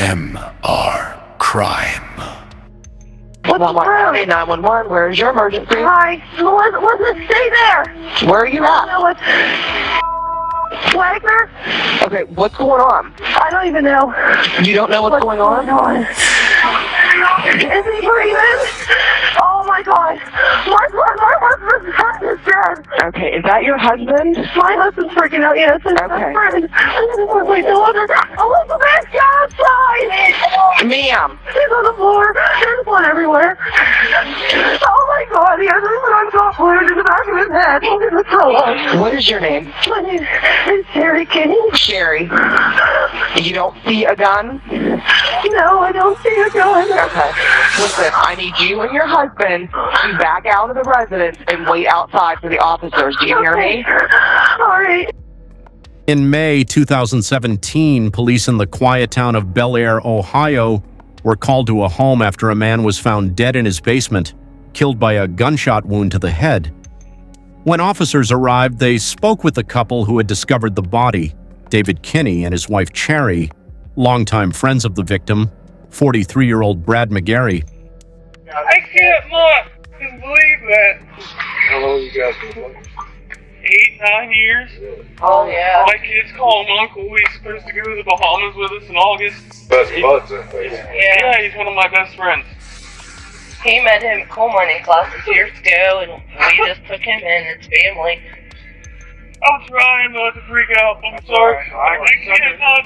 MR Crime. What's the problem? 911, where's your emergency? Hi, let's stay there. Where are you I at? don't know what. Wagner? Okay, what's going on? I don't even know. You don't know what's going on? Is he breathing? Oh my God. My husband's dead. Okay, is that your husband? My husband's freaking out, yes. And Okay. my friend. My daughter. Elizabeth, get outside! Ma'am. He's on the floor. There's blood everywhere. Oh my God, he has a gunshot wound in the back of his head. It's so long. What is your name? My name is Sherry Kenny. Sherry. You don't see a gun? No, I don't see a gun. Okay. Listen, I need you and your husband to back out of the residence and wait outside for the officers. Do you hear me? All right. In May 2017, police in the quiet town of Bel Air, Ohio, were called to a home after a man was found dead in his basement, killed by a gunshot wound to the head. When officers arrived, they spoke with the couple who had discovered the body, David Kinney and his wife Cherry, longtime friends of the victim, 43-year-old Brad McGarry. I can't not believe that. How long you guys been playing? 8, 9 years. Oh, yeah. My kids call him Uncle. He's supposed to go to the Bahamas with us in August. Best buds, I think. Yeah, he's one of my best friends. He met him at coal mining classes years ago, and we just took him in as family. I'm trying not to freak out. I'm sorry. I can't not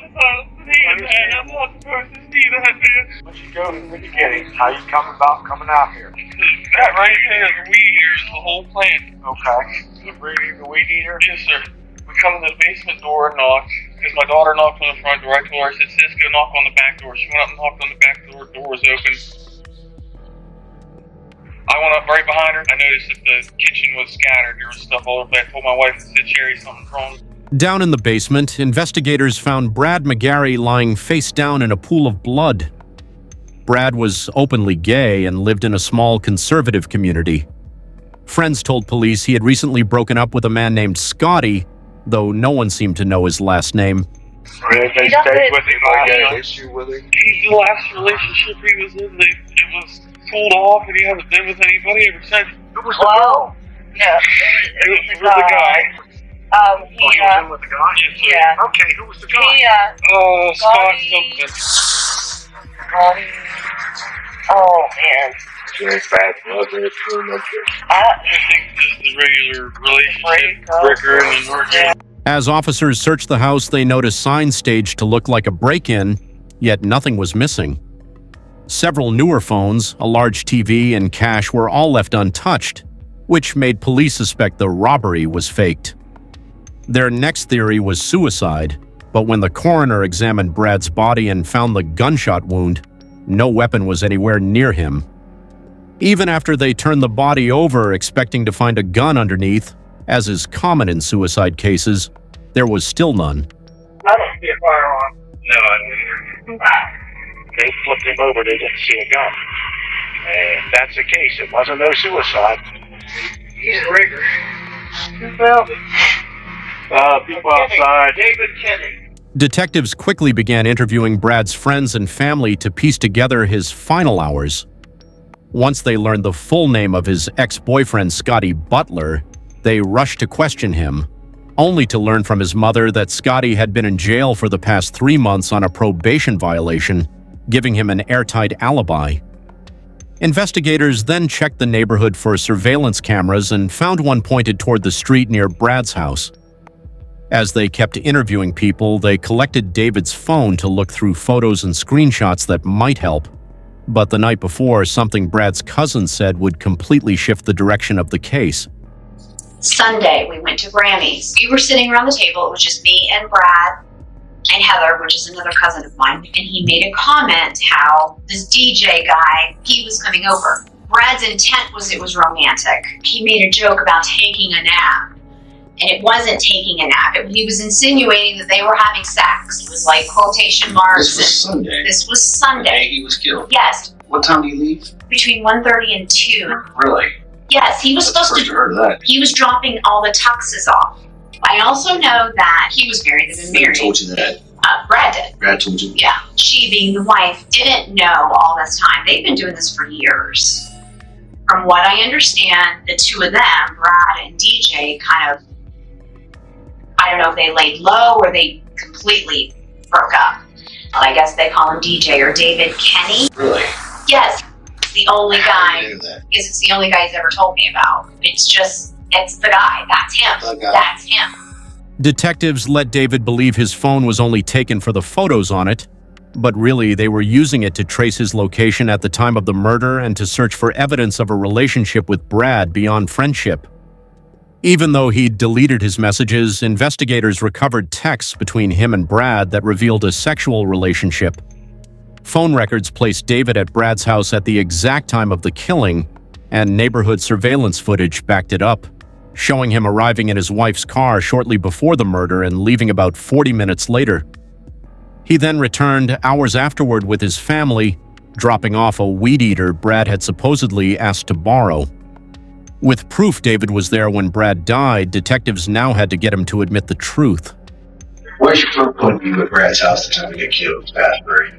see that. I'm not supposed to see that, man. Once you go to the beginning, how you coming out here? That right there is a weed eater. It's the whole plant. Okay. The weed eater? Yes, sir. We come to the basement door and knock, because my daughter knocked on the front door. I told her, I said, sis, go knock on the back door. She went up and knocked on the back door. Door was open. I went up right behind her. I noticed that the kitchen was scattered. There was stuff all over. I told my wife, I said, Sherry, something's wrong. Down in the basement, investigators found Brad McGarry lying face down in a pool of blood. Brad was openly gay and lived in a small conservative community. Friends told police he had recently broken up with a man named Scotty, though no one seemed to know his last name. They stayed with him. I had an issue with him. The last relationship he was in, it was pulled off, and he hasn't been with anybody ever since. Who was the girl? No, It was the guy. He You was in with the guy? Yes, sir. yeah. Okay, who was the guy? Scott Scotty. something. Oh, man. Very bad blood there, too, no shit. I think just the regular relationship, Bricker and Norton. As officers searched the house, they noticed signs staged to look like a break-in, yet nothing was missing. Several newer phones, a large TV, and cash were all left untouched, which made police suspect the robbery was faked. Their next theory was suicide, but when the coroner examined Brad's body and found the gunshot wound, no weapon was anywhere near him. Even after they turned the body over expecting to find a gun underneath, as is common in suicide cases, there was still none. I don't see a firearm. No, I didn't. They flipped him over, they didn't see a gun. And if that's the case, it wasn't no suicide. He's a rigger. Who found it? People outside. David Kenny. Detectives quickly began interviewing Brad's friends and family to piece together his final hours. Once they learned the full name of his ex-boyfriend, Scotty Butler, they rushed to question him, only to learn from his mother that Scotty had been in jail for the past 3 months on a probation violation, giving him an airtight alibi. Investigators then checked the neighborhood for surveillance cameras and found one pointed toward the street near Brad's house. As they kept interviewing people, they collected David's phone to look through photos and screenshots that might help. But the night before, something Brad's cousin said would completely shift the direction of the case. Sunday, we went to Grammy's. We were sitting around the table. It was just me and Brad and Heather, which is another cousin of mine. And he made a comment how this DJ guy, he was coming over. Brad's intent was it was romantic. He made a joke about taking a nap. And it wasn't taking a nap. He was insinuating that they were having sex. It was like quotation marks. This was Sunday. This was Sunday. He was killed. Yes. What time do you leave? Between 1:30 and 2. Really? Yes, he was That's the supposed first to. I heard of that. He was dropping all the tuxes off. I also know that he was married. They've been Who married. told you that? Brad did. Brad told you? Yeah. She, being the wife, didn't know all this time. They've been doing this for years. From what I understand, the two of them, Brad and DJ, kind of, I don't know if they laid low or they completely broke up. I guess they call him DJ or David Kenny. Really? Yes. It's the only guy. I knew that. Yes, it's the only guy he's ever told me about. It's the guy. That's him. The guy. That's him. Detectives let David believe his phone was only taken for the photos on it, but really they were using it to trace his location at the time of the murder and to search for evidence of a relationship with Brad beyond friendship. Even though he'd deleted his messages, investigators recovered texts between him and Brad that revealed a sexual relationship. Phone records placed David at Brad's house at the exact time of the killing, and neighborhood surveillance footage backed it up, showing him arriving in his wife's car shortly before the murder and leaving about 40 minutes later. He then returned hours afterward with his family, dropping off a weed eater Brad had supposedly asked to borrow. With proof David was there when Brad died, detectives now had to get him to admit the truth. Where's your first point of view at Brad's house the time he got killed, Asbury?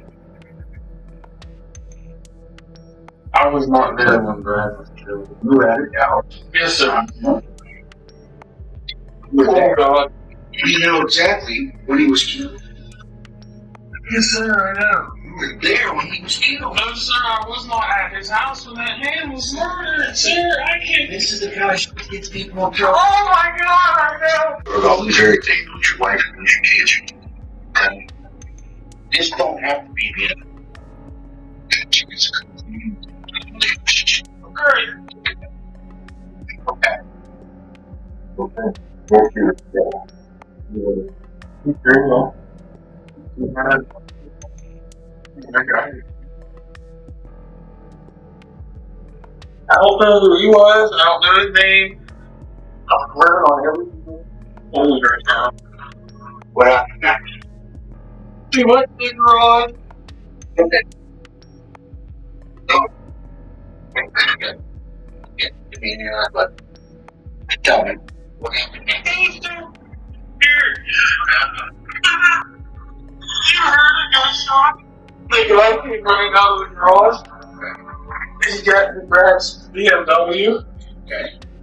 I was not there when Brad was killed. You were at it, Al. Yes, sir. Oh, God. You know exactly when he was killed. Yes, sir, I know. You were there when he was killed. No, sir, I was not at his house when that man was murdered. Sir, I can't. This is the guy who gets people in trouble. Oh my God, I know. We're gonna lose everything. Lose your wife, lose your kids. And this don't have to be the end. Great. Okay. I don't know who he was. I don't know his name. I'm working on everything. Older now. What happened next? He went to the garage. Okay. Give me any of that, but tell me what happened next. He was still here. You heard a gunshot? The guy came running out of the garage. He got the Brad's BMW. Okay. And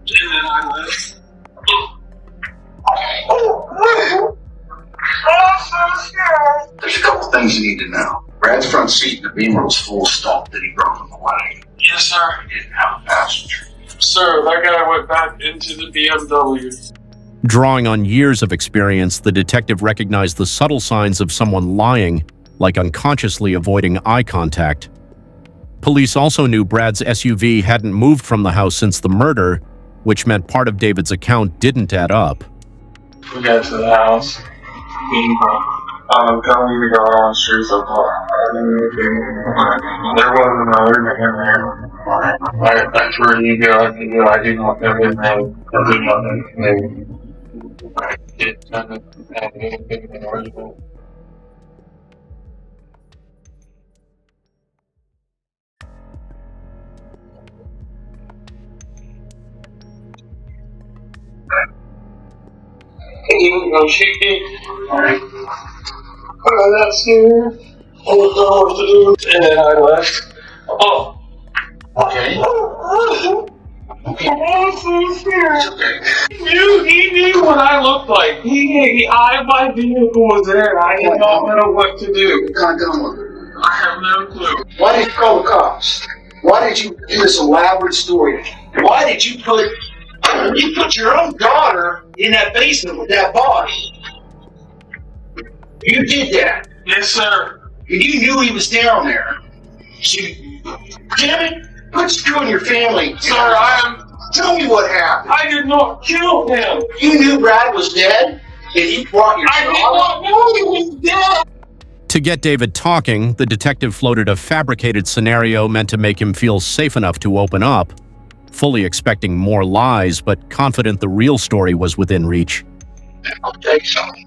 then I left. Okay. Oh, I'm so scared. There's a couple things you need to know. Brad's front seat in the Beamer was full of stuff that he brought from Hawaii. Yes, sir. He didn't have a passenger. Sir, that guy went back into the BMW. Drawing on years of experience, the detective recognized the subtle signs of someone lying, like unconsciously avoiding eye contact. Police also knew Brad's SUV hadn't moved from the house since the murder, which meant part of David's account didn't add up. We got to the house. Coming to the garage, there's a car. There wasn't another man there. That's where you go. I do not know his name. I do not know his name. I did not have anything in order. He was gonna shoot me. That's here. I don't know what to do. And then I left. Oh. Okay. I'm so scared. It's okay. He knew what I looked like. My vehicle was there. I did not know what to do. What kind of gun was it? I have no clue. Why did you call the cops? Why did you do this elaborate story? Why did you put your own daughter in that basement with that body? You did that. Yes, sir. And you knew he was down there. So damn it, quit screwing your family. Sir, Tell me what happened. I did not kill him. You knew Brad was dead, and you brought your I did daughter. not know he was dead. To get David talking, the detective floated a fabricated scenario meant to make him feel safe enough to open up, fully expecting more lies, but confident the real story was within reach. I'll tell you something.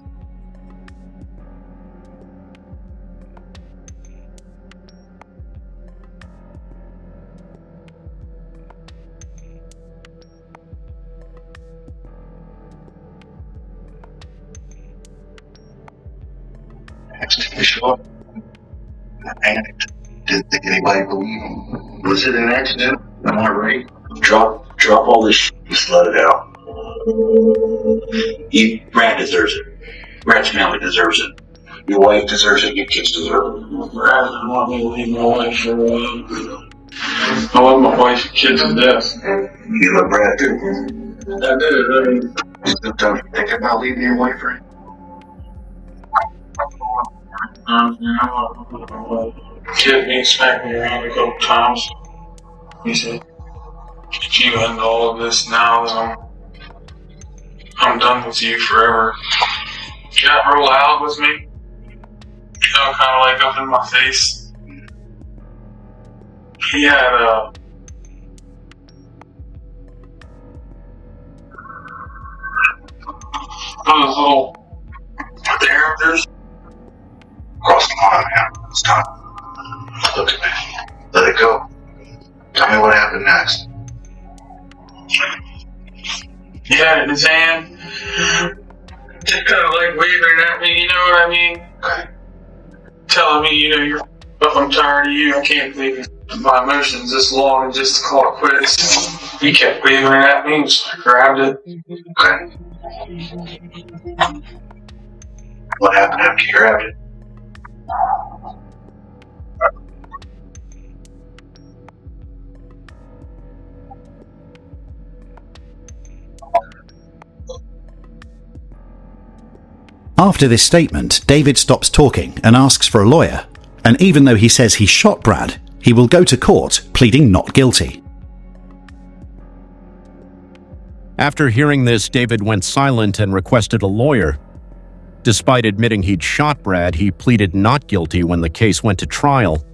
up. I panicked. Didn't think anybody believed him. Was it an accident? Am I right? Drop all this shit. Just let it out. Brad deserves it. Brad's family deserves it. Your wife deserves it. Your kids deserve it. Brad doesn't want me to leave my wife for a while. I love my wife and kids to death. You love Brad too. I do. You still thinking about leaving your wife, right? Kid me, smacked me around a couple times. He said, if you end all of this now, then I'm done with you forever. He got real loud with me. You know, kind of like up in my face. He had those little derivatives. Cross the line, man. It's time. Look at me. Let it go. Tell me what happened next. He had it in his hand. Just kind of like waving at me, you know what I mean? Okay. Telling me, you know, you're up, I'm tired of you, I can't believe my emotions this long and just to call it quits. He kept waving it at me, so I grabbed it. Okay. What happened after you grabbed it? After this statement, David stops talking and asks for a lawyer. And even though he says he shot Brad, he will go to court pleading not guilty. After hearing this, David went silent and requested a lawyer. Despite admitting he'd shot Brad, he pleaded not guilty when the case went to trial.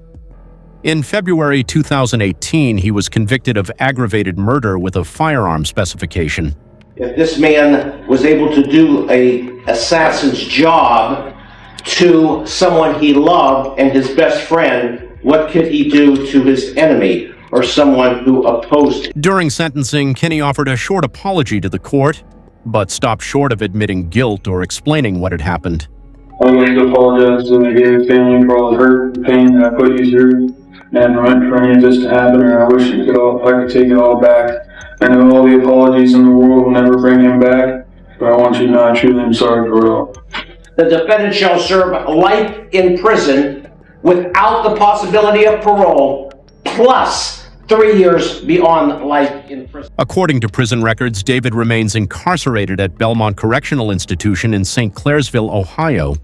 In February 2018, he was convicted of aggravated murder with a firearm specification. If this man was able to do an assassin's job to someone he loved and his best friend, what could he do to his enemy or someone who opposed him? During sentencing, Kinney offered a short apology to the court, but stopped short of admitting guilt or explaining what had happened. I would like to apologize to the gay family for all the hurt and pain that I put you through, and meant for any of this to happen, and I wish I could take it all back. I know all the apologies in the world will never bring him back, but I want you to know I truly am sorry for it all. The defendant shall serve life in prison without the possibility of parole, plus 3 years beyond life in prison. According to prison records, David remains incarcerated at Belmont Correctional Institution in St. Clairsville, Ohio.